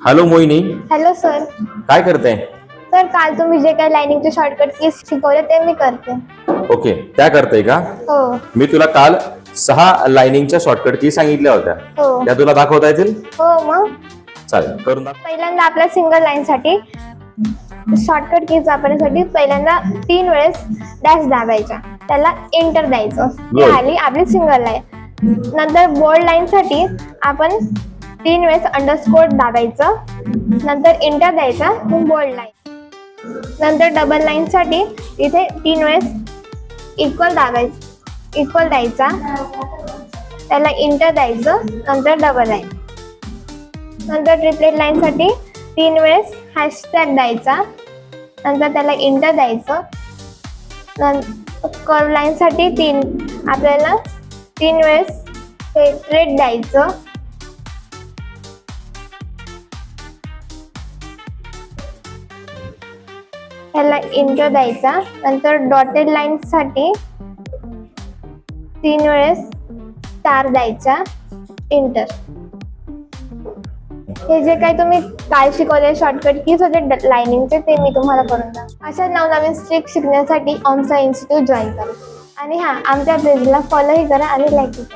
Hello मोहिनी, hello sir. काय करते? Sir काल तुम्ही जे काही लाइनिंगचे शॉर्टकट कीज शिकवले ते मी करते. ओके, त्या करते का? हो मी तुला काल 6 लाइनिंगच्या शॉर्टकट की सांगितल्या होत्या, हो त्या तुला दाखवता येतील? हो. मग चालेल, करून दाखव. पहिल्यांदा आपल्या सिंगल लाईन साठी शॉर्टकट कीज वापरण्यासाठी पहिल्यांदा 3 वेळेस डॅश दाबायचा, त्याला एंटर द्यायचं. ही Good. आली आपली सिंगल लाईन. नंतर बोल्ड लाईन साठी आपण 3 वेळेस अंडरस्कोर दाबायचं, नंतर एंटर द्यायचा, मग बोल्ड लाईन. नंतर डबल लाईन साठी इथे 3 वेळेस इक्वल द्यायचा, त्याला एंटर द्यायचं, नंतर डबल लाईन. नंतर ट्रिपलेट लाईन साठी 3 वेळेस हॅशटॅग द्यायचा, नंतर त्याला एंटर द्यायचं. कर्व लाईन साठी आपल्याला 3 वेळेस रेड द्यायचं, त्याला एंटर द्यायचा. नंतर डॉटेड लाईन साठी 3 वेळेस स्टार द्यायचा, एंटर. हे जे काही तुम्ही काल शिकवले शॉर्टकट कीज होते लाइनिंगचे ते मी तुम्हाला करून दाखवते. अशा नवनवीन ट्रिक शिकण्यासाठी आमचा इन्स्टिट्यूट जॉईन करा आणि आमच्या पेजला फॉलोही करा आणि लाईक करा.